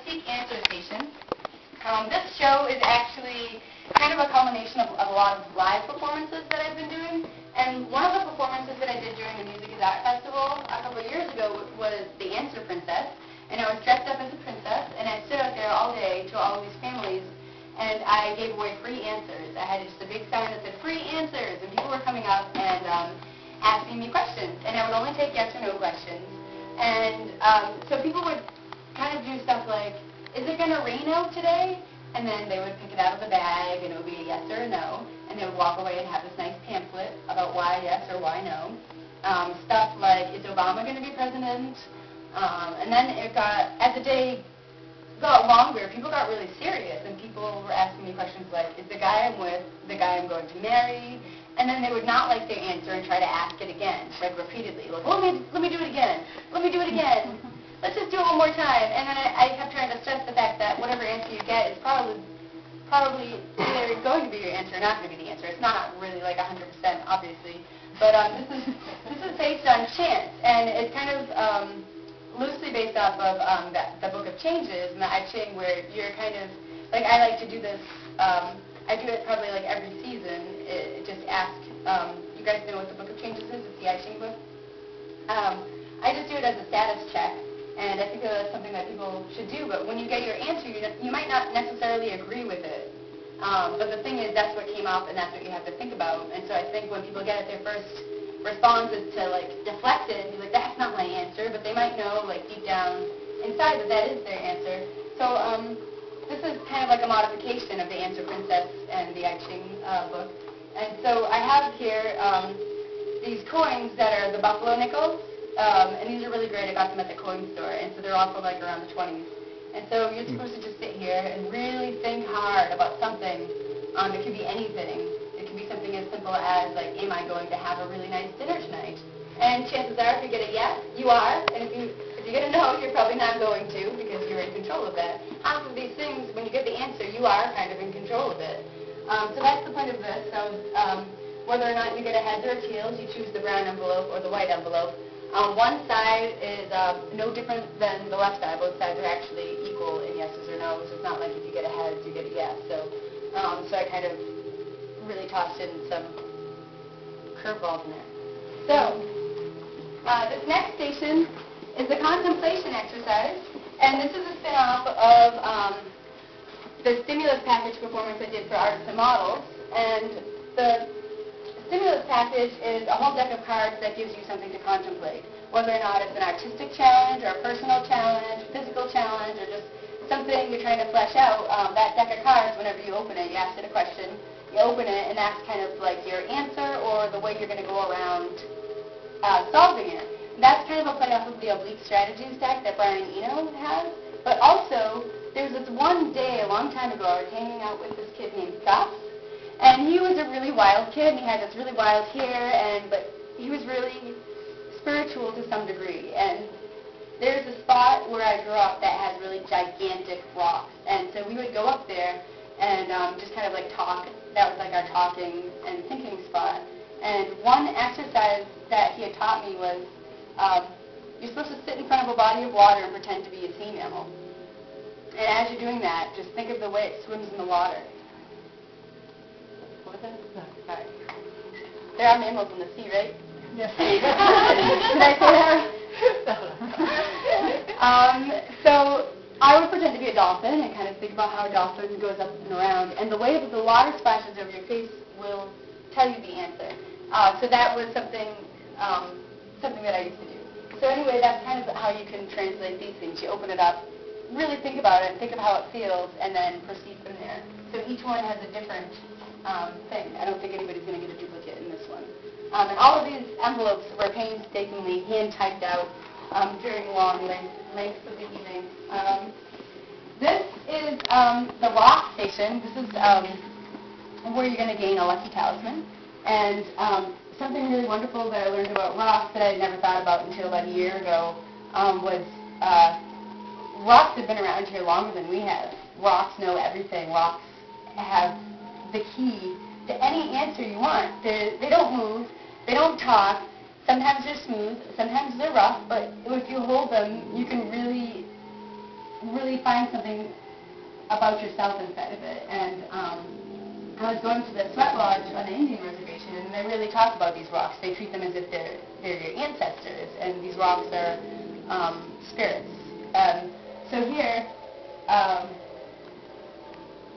Seek Answer Station. This show is actually kind of a culmination of a lot of live performances that I've been doing. And one of the performances that I did during the Music is Art Festival a couple of years ago was The Answer Princess. And I was dressed up as a princess, and I stood out there all day to all of these families, and I gave away free answers. I had just a big sign that said, "Free answers," and people were coming up and asking me questions. And I would only take yes or no questions. And so people would kind of do stuff like, "Is it going to rain out today?" And then they would pick it out of the bag, and it would be a yes or a no. And they would walk away and have this nice pamphlet about why yes or why no. Stuff like, "Is Obama going to be president?" And then it got, as the day got longer, people got really serious, and people were asking me questions like, "Is the guy I'm with the guy I'm going to marry?" And then they would not like their answer and try to ask it again, like repeatedly, like, "Well, let me do it again. Let me do it again. Let's just do it one more time." And then I kept trying to stress the fact that whatever answer you get is probably either going to be your answer or not going to be the answer. It's not really like 100%, obviously. But this is based on chance, and it's kind of loosely based off of the Book of Changes and the I Ching, where you're kind of, like, I like to do this, I do it probably like every season, just ask, you guys know what the Book of Changes is? It's the I Ching book. I just do it as a status check, and I think that that's something that people should do, but when you get your answer, you might not necessarily agree with it. But the thing is, that's what came up, and that's what you have to think about. And so I think when people get it, their first response is to, like, deflect it and be like, "That's not my answer," but they might know, like, deep down inside that that is their answer. So this is kind of like a modification of the Answer Princess and the I Ching book. And so I have here these coins that are the buffalo nickels, and these are really great. I got them at the coin store, and so they're also like around the 20s. And so you're supposed to just sit here and really think hard about something. It could be anything. It could be something as simple as, like, am I going to have a really nice dinner tonight? And chances are, if you get a yes, you are. And if you get a no, you're probably not going to, because you're in control of that. Half of these things, when you get the answer, you are kind of in control of it. So that's the point of this. So whether or not you get a heads or a tails, you choose the brown envelope or the white envelope. One side is no different than the left side. Both sides are actually equal in yeses or nos. It's not like if you get a heads, you get a yes. So I kind of really tossed in some curveballs in there. So this next station is the contemplation exercise, and this is a spin-off of the stimulus package performance I did for Artists and Models. And the stimulus package is a whole deck of cards that gives you something to contemplate, whether or not it's an artistic challenge or a personal challenge, physical challenge, or just something you're trying to flesh out. That deck of cards, whenever you open it, you ask it a question, you open it, and that's kind of like your answer or the way you're going to go around solving it. And that's kind of a play off of the oblique strategies deck that Brian Eno has. But also, there's this one day a long time ago, I was hanging out with this kid named Gus, and he was a really wild kid, and he had this really wild hair, but he was really spiritual to some degree. And there's a spot where I grew up that has really gigantic rocks, and so we would go up there and just kind of like talk. That was like our talking and thinking spot. And one exercise that he had taught me was you're supposed to sit in front of a body of water and pretend to be a sea mammal. And as you're doing that, just think of the way it swims in the water. What was that? No. All right. There are mammals in the sea, right? Yes. Did I say that? So I would pretend to be a dolphin and kind of think about how a dolphin goes up and around. And the way that the water splashes over your face will tell you the answer. So that was something that I used to do. So anyway, that's kind of how you can translate these things. You open it up, really think about it, think of how it feels, and then proceed from there. So each one has a different thing. I don't think anybody's going to get a duplicate in this one. And all of these envelopes were painstakingly hand-typed out during long lengths of the evening. This is the rock station. This is where you're going to gain a lucky talisman. And something really wonderful that I learned about rocks that I had never thought about until about a year ago was rocks have been around here longer than we have. Rocks know everything. Rocks have the key to any answer you want. They don't move. They don't talk. Sometimes they're smooth. Sometimes they're rough. But if you hold them, you can really really find something about yourself inside of it. And I was going to the sweat lodge on the Indian reservation, and they really talk about these rocks. They treat them as if they're your ancestors, and these rocks are spirits. So here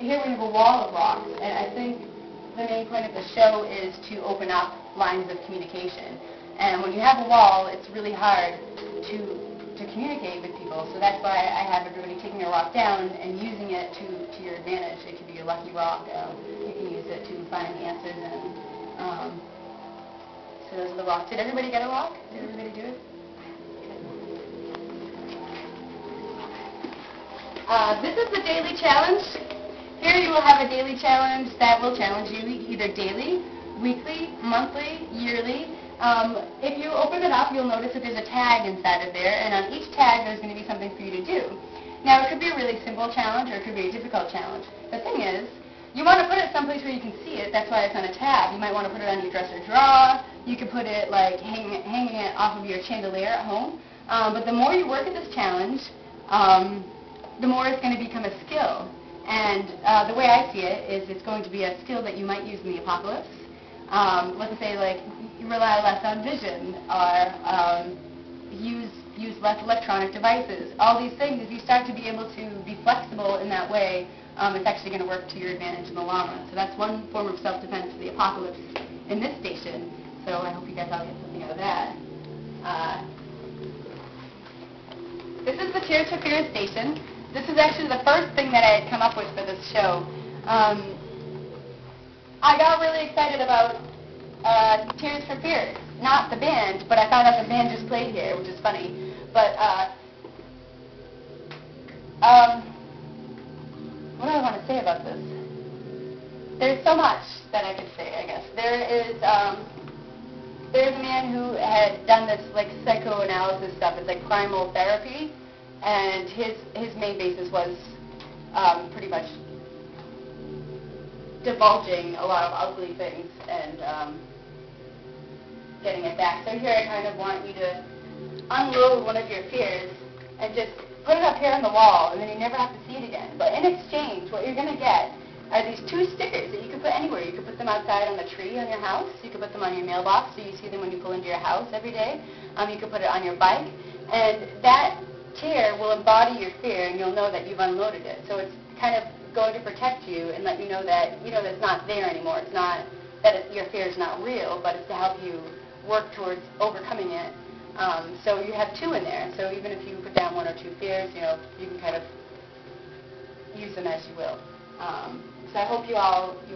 we have a wall of rocks, and I think the main point of the show is to open up lines of communication. And when you have a wall, it's really hard to communicate with people. So that's why I have everybody taking a rock down and using it to your advantage. It could be a lucky rock. You can use it to find the answers. And so those are the rocks. Did everybody get a rock? Did everybody do it? This is the daily challenge. Here you will have a daily challenge that will challenge you either daily, weekly, monthly, yearly. If you open it up, you'll notice that there's a tag inside of there, and on each tag there's going to be something for you to do. Now, it could be a really simple challenge, or it could be a difficult challenge. The thing is, you want to put it someplace where you can see it. That's why it's on a tab. You might want to put it on your dresser drawer. You could put it like hanging it off of your chandelier at home. But the more you work at this challenge, the more it's going to become a skill. And the way I see it is it's going to be a skill that you might use in the apocalypse. Let's say, like, you rely less on vision, or use less electronic devices. All these things, if you start to be able to be flexible in that way, it's actually going to work to your advantage in the long run. So that's one form of self-defense for the apocalypse in this station. So I hope you guys all get something out of that. This is the Tears for Fears station. This is actually the first thing that I had come up with for this show. I got really excited about Tears for Fears. Not the band, but I found out the band just played here, which is funny. But, what do I want to say about this? There's so much that I could say, I guess. There's a man who had done this, like, psychoanalysis stuff. It's like primal therapy, and his main basis was pretty much divulging a lot of ugly things and getting it back. So here I kind of want you to unload one of your fears and just put it up here on the wall, and then you never have to see it again. But in exchange, what you're going to get are these 2 stickers that you can put anywhere. You can put them outside on the tree on your house. You can put them on your mailbox so you see them when you pull into your house every day. You can put it on your bike. And that tear will embody your fear, and you'll know that you've unloaded it. So it's kind of going to protect you and let you know that it's not there anymore. It's not that your fear is not real, but it's to help you work towards overcoming it. So you have 2 in there. So even if you put down 1 or 2 fears, you can kind of use them as you will. So I hope you all do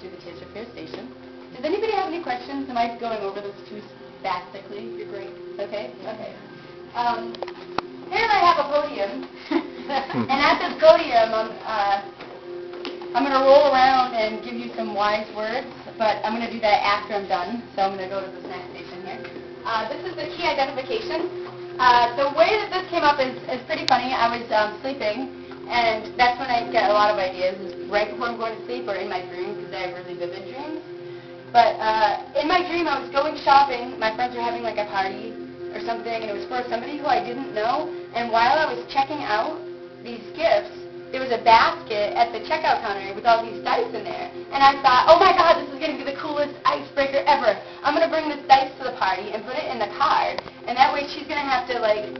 the Tears for Fears station. Does anybody have any questions? Am I going over this too spastically? You're great. Okay. Okay. Here I have a podium, and at this podium, I'm going to roll around and give you some wise words, but I'm going to do that after I'm done, so I'm going to go to the snack station here. This is the key identification. The way that this came up is pretty funny. I was sleeping, and that's when I get a lot of ideas, is right before I'm going to sleep or in my dreams, because I have really vivid dreams. But in my dream, I was going shopping. My friends were having like a party or something, and it was for somebody who I didn't know. And while I was checking out these gifts, there was a basket at the checkout counter with all these dice in there. And I thought, oh my God, this is going to be the coolest icebreaker ever. I'm going to bring this dice to the party and put it in the card. And that way she's going to have to, like,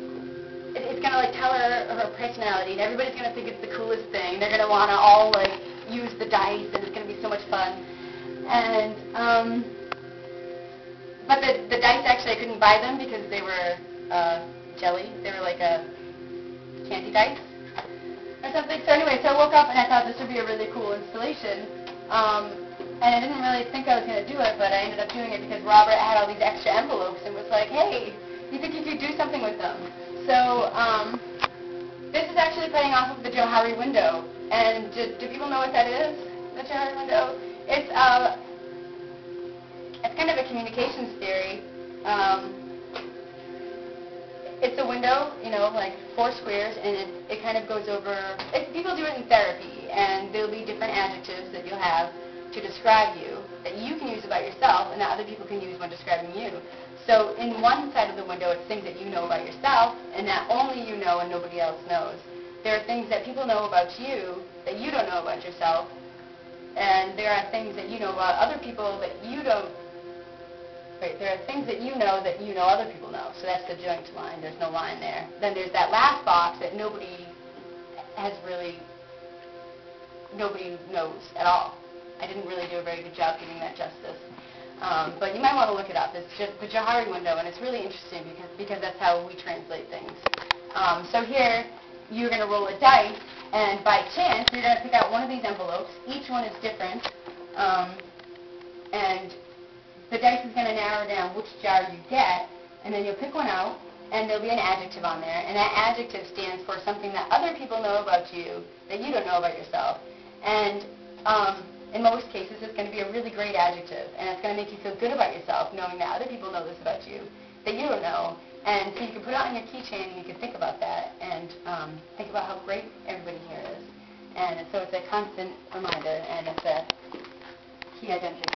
it's going to, like, tell her personality. And everybody's going to think it's the coolest thing. They're going to want to all, like, use the dice, and it's going to be so much fun. And, but the dice, actually, I couldn't buy them because they were jelly. They were like a candy dice or something. So anyway, so I woke up and I thought this would be a really cool installation. And I didn't really think I was going to do it, but I ended up doing it because Robert had all these extra envelopes and was like, hey, you think you could do something with them? So this is actually playing off of the Johari window. And do people know what that is, the Johari window? It's kind of a communications theory. It's a window, like 4 squares, and it kind of goes over, people do it in therapy, and there'll be different adjectives that you'll have to describe you that you can use about yourself and that other people can use when describing you. So in one side of the window, it's things that you know about yourself and that only you know and nobody else knows. There are things that people know about you that you don't know about yourself, and there are things that you know about other people that you don't. There are things that you know other people know. So that's the joint line. There's no line there. Then there's that last box that nobody knows at all. I didn't really do a very good job giving that justice. But you might want to look it up. It's just the Johari window, and it's really interesting because that's how we translate things. So here, you're going to roll a dice, and by chance, you're going to pick out one of these envelopes. Each one is different, and the dice is going to narrow down which jar you get, and then you'll pick one out, and there'll be an adjective on there, and that adjective stands for something that other people know about you that you don't know about yourself. And in most cases, it's going to be a really great adjective, and it's going to make you feel good about yourself, knowing that other people know this about you that you don't know. And so you can put it on your keychain, and you can think about that, and think about how great everybody here is. And so it's a constant reminder, and it's a key identification.